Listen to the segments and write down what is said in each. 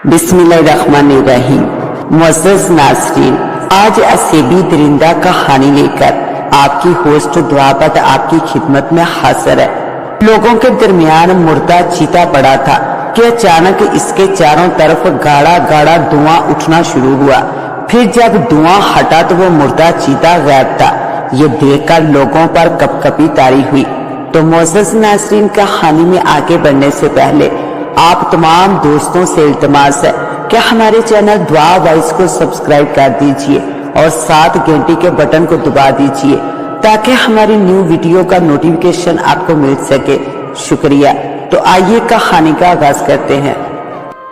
बिस्मिल्लाहिर्रहमानिर्रहीम। मुअज़्ज़ज़ नाज़रीन, आज असेबी दरिंदा कहानी लेकर आपकी होस्ट दुआबत आपकी खिदमत में हाजिर है। लोगों के दरमियान मुर्दा चीता पड़ा था कि अचानक इसके चारों तरफ गाढ़ा गाढ़ा धुआं उठना शुरू हुआ। फिर जब धुआं हटा तो वो मुर्दा चीता गायब था। ये देखकर लोगों पर कपकपी तारी हुई। तो मुअज़्ज़ज़ नाज़रीन, कहानी में आगे बढ़ने से पहले आप तमाम दोस्तों से इल्तिमास है कि हमारे चैनल दुआ वॉइस को सब्सक्राइब कर दीजिए और साथ घंटी के बटन को दबा दीजिए ताकि हमारी न्यू वीडियो का नोटिफिकेशन आपको मिल सके। शुक्रिया। तो आइए कहानी का आगाज करते हैं।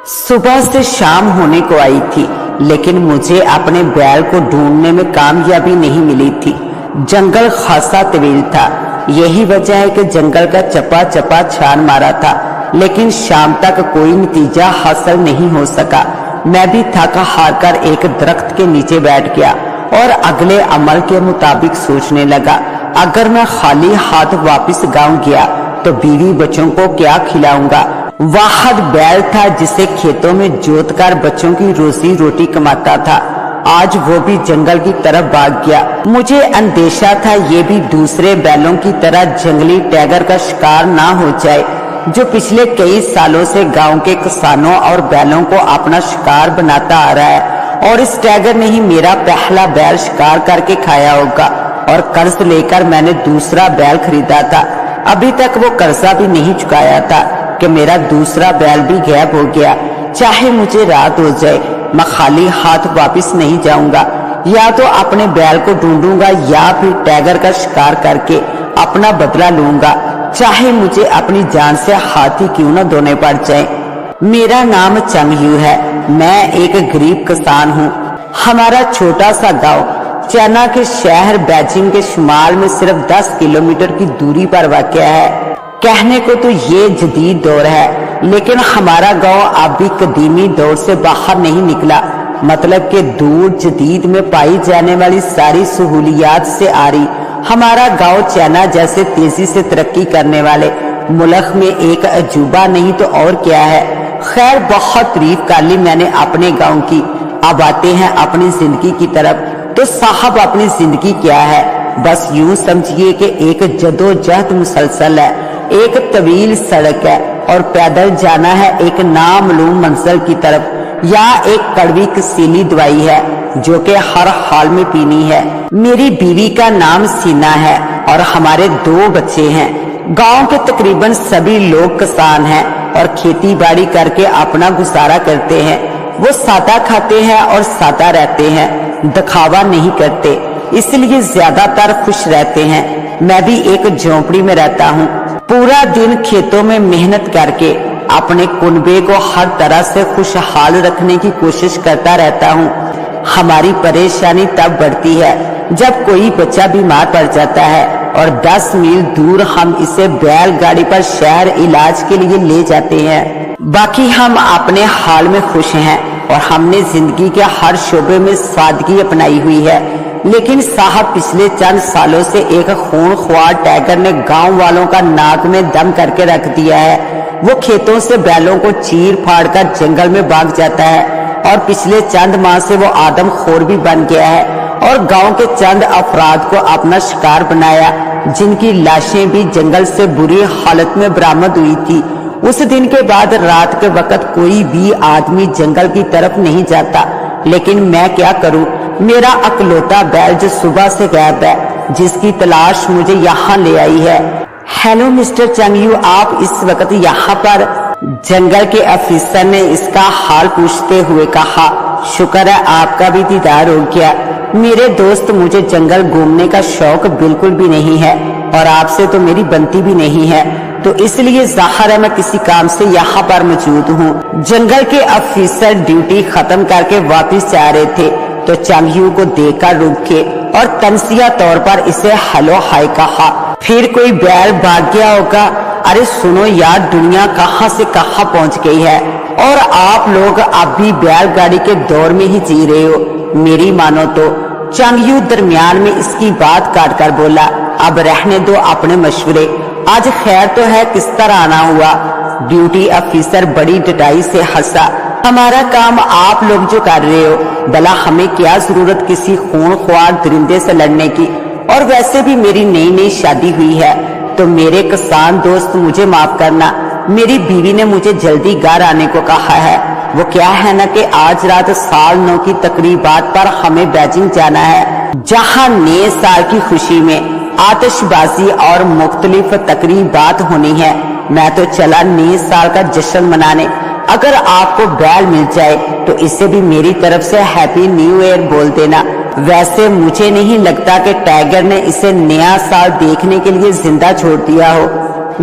सुबह से शाम होने को आई थी, लेकिन मुझे अपने बैल को ढूंढने में कामयाबी नहीं मिली थी। जंगल खासा तवील था। यही वजह है कि जंगल का चपा चपा छान मारा था, लेकिन शाम तक कोई नतीजा हासिल नहीं हो सका। मैं भी थका हार कर एक दरख्त के नीचे बैठ गया और अगले अमल के मुताबिक सोचने लगा। अगर मैं खाली हाथ वापस गांव गया तो बीवी बच्चों को क्या खिलाऊंगा। वाहद बैल था जिसे खेतों में जोत कर बच्चों की रोजी रोटी कमाता था। आज वो भी जंगल की तरफ भाग गया। मुझे अंदेशा था ये भी दूसरे बैलों की तरह जंगली टाइगर का शिकार ना हो जाए, जो पिछले कई सालों से गांव के किसानों और बैलों को अपना शिकार बनाता आ रहा है। और इस टाइगर ने ही मेरा पहला बैल शिकार करके खाया होगा। और कर्ज लेकर मैंने दूसरा बैल खरीदा था। अभी तक वो कर्जा भी नहीं चुकाया था कि मेरा दूसरा बैल भी गायब हो गया। चाहे मुझे रात हो जाए, मैं खाली हाथ वापस नहीं जाऊंगा। या तो अपने बैल को ढूंढूंगा या फिर टाइगर का शिकार करके अपना बदला लूंगा, चाहे मुझे अपनी जान से हाथी क्यों न धोने पड़ जाए। मेरा नाम चंगयू है। मैं एक गरीब किसान हूँ। हमारा छोटा सा गांव चाइना के शहर बीजिंग के शुमाल में सिर्फ 10 किलोमीटर की दूरी पर वाक़या है। कहने को तो ये जदीद दौर है, लेकिन हमारा गांव अब भी कदीमी दौर से बाहर नहीं निकला। मतलब कि दूर जदीद में पाई जाने वाली सारी सहूलियात से आ रही हमारा गांव चाइना जैसे तेजी से तरक्की करने वाले मुल्क में एक अजूबा नहीं तो और क्या है। खैर, बहुत तारीफ कर ली मैंने अपने गांव की। अब आते हैं अपनी जिंदगी की तरफ। तो साहब, अपनी जिंदगी क्या है? बस यूं समझिए कि एक जदोजहद मुसलसल है। एक तवील सड़क है और पैदल जाना है एक नामालूम मंजिल की तरफ, या एक कड़वी कसीली दवाई है जो कि हर हाल में पीनी है। मेरी बीवी का नाम सीना है और हमारे 2 बच्चे हैं। गांव के तकरीबन सभी लोग किसान हैं और खेती बाड़ी करके अपना गुजारा करते हैं। वो सादा खाते हैं और सादा रहते हैं, दिखावा नहीं करते, इसलिए ज्यादातर खुश रहते हैं। मैं भी एक झोंपड़ी में रहता हूँ। पूरा दिन खेतों में मेहनत करके अपने कुनबे को हर तरह से खुशहाल रखने की कोशिश करता रहता हूँ। हमारी परेशानी तब बढ़ती है जब कोई बच्चा बीमार पड़ जाता है और 10 मील दूर हम इसे बैलगाड़ी पर शहर इलाज के लिए ले जाते हैं। बाकी हम अपने हाल में खुश हैं और हमने जिंदगी के हर शोबे में सादगी अपनाई हुई है। लेकिन साहब, पिछले चंद सालों से एक खूनख्वार टाइगर ने गांव वालों का नाक में दम करके रख दिया है। वो खेतों से बैलों को चीर फाड़ कर जंगल में भाग जाता है और पिछले चंद माह से वो आदमखोर भी बन गया है और गांव के चंद अफराद को अपना शिकार बनाया, जिनकी लाशें भी जंगल से बुरी हालत में बरामद हुई थी। उस दिन के बाद रात के वक्त कोई भी आदमी जंगल की तरफ नहीं जाता। लेकिन मैं क्या करूं? मेरा अकलौता बैल जो सुबह से गायब है, जिसकी तलाश मुझे यहाँ ले आई है। हेलो मिस्टर चंगयू, आप इस वक्त यहाँ पर? जंगल के अफसर ने इसका हाल पूछते हुए कहा। शुक्र है आपका भी दीदार हो गया। मेरे दोस्त, मुझे जंगल घूमने का शौक बिल्कुल भी नहीं है और आपसे तो मेरी बनती भी नहीं है, तो इसलिए जाहिर है मैं किसी काम से यहाँ पर मौजूद हूँ। जंगल के अफसर ड्यूटी खत्म करके वापस जा रहे थे तो चंगयू को देखकर रुके और तमसिया तौर पर इसे हेलो हाय कहा। फिर कोई बैल भाग गया होगा। अरे सुनो यार, दुनिया कहाँ से कहाँ पहुँच गई है और आप लोग अब भी बैलगाड़ी के दौर में ही जी रहे हो। मेरी मानो तो। चंगयू दरमियान में इसकी बात काट कर बोला, अब रहने दो अपने मशवरे। आज खैर तो है, किस तरह आना हुआ? ड्यूटी अफसर बड़ी डटाई से हंसा। हमारा काम आप लोग जो कर रहे हो, भला हमें क्या जरूरत किसी खूनख्वार दरिंदे से लड़ने की। और वैसे भी मेरी नई नई शादी हुई है, तो मेरे किसान दोस्त मुझे माफ करना। मेरी बीवी ने मुझे जल्दी घर आने को कहा है। वो क्या है ना कि आज रात साल 9 की तकरीबात पर हमें बीजिंग जाना है, जहां नए साल की खुशी में आतिशबाजी और मुख्तलिफ तकरीबात होनी है। मैं तो चला नए साल का जश्न मनाने। अगर आपको बैल मिल जाए तो इसे भी मेरी तरफ से हैप्पी न्यू ईयर बोल देना। वैसे मुझे नहीं लगता कि टाइगर ने इसे नया साल देखने के लिए जिंदा छोड़ दिया हो।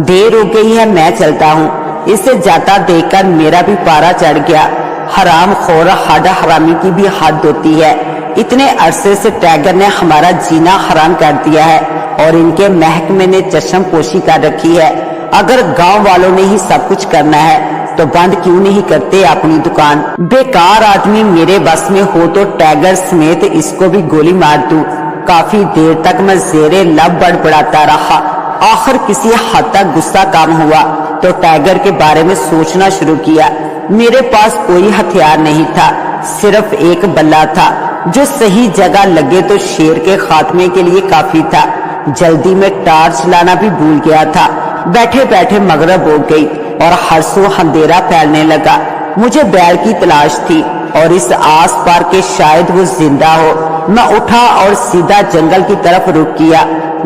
देर हो गई है, मैं चलता हूँ। इसे जाता देखकर मेरा भी पारा चढ़ गया। हराम खोर हाडा हरामी की भी हद होती है। इतने अरसे से टाइगर ने हमारा जीना हराम कर दिया है और इनके महकमे ने चश्म पोशी कर रखी है। अगर गांव वालों ने ही सब कुछ करना है तो बंद क्यों नहीं करते अपनी दुकान। बेकार आदमी मेरे बस में हो तो टाइगर समेत इसको भी गोली मार दूं। काफी देर तक मैं जेरे लब बड़बड़ाता रहा। आखिर किसी हद तक गुस्सा कम हुआ तो टाइगर के बारे में सोचना शुरू किया। मेरे पास कोई हथियार नहीं था, सिर्फ एक बल्ला था जो सही जगह लगे तो शेर के खात्मे के लिए काफी था। जल्दी में टार्च लाना भी भूल गया था। बैठे बैठे मगरिब हो गई और हर सू अंधेरा फैलने लगा। मुझे बैल की तलाश थी और इस आस पार के शायद वो जिंदा हो। मैं उठा और सीधा जंगल की तरफ रुख किया।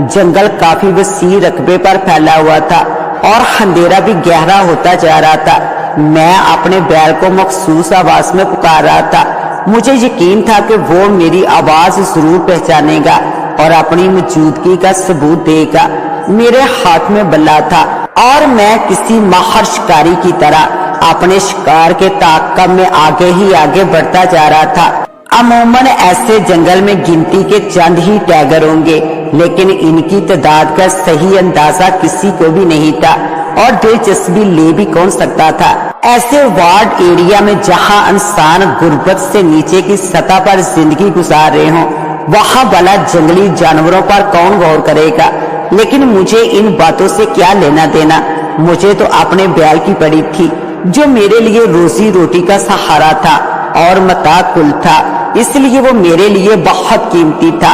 जंगल काफी वसी रकबे पर फैला हुआ था और अंधेरा भी गहरा होता जा रहा था। मैं अपने बैल को मखसूस आवाज में पुकार रहा था। मुझे यकीन था कि वो मेरी आवाज जरूर पहचानेगा और अपनी मौजूदगी का सबूत देगा। मेरे हाथ में बल्ला था और मैं किसी माहिर शिकारी की तरह अपने शिकार के ताक़ब में आगे ही आगे बढ़ता जा रहा था। अमूमन ऐसे जंगल में गिनती के चंद ही टाइगर होंगे, लेकिन इनकी तादाद का सही अंदाजा किसी को भी नहीं था और दिलचस्पी ले भी कौन सकता था। ऐसे वार्ड एरिया में जहां इंसान गुर्बत से नीचे की सतह पर जिंदगी गुजार रहे हों, वहां भला जंगली जानवरों पर कौन गौर करेगा। लेकिन मुझे इन बातों से क्या लेना देना। मुझे तो अपने बैल की पड़ी थी जो मेरे लिए रोजी रोटी का सहारा था और मता कुल था, इसलिए वो मेरे लिए बहुत कीमती था।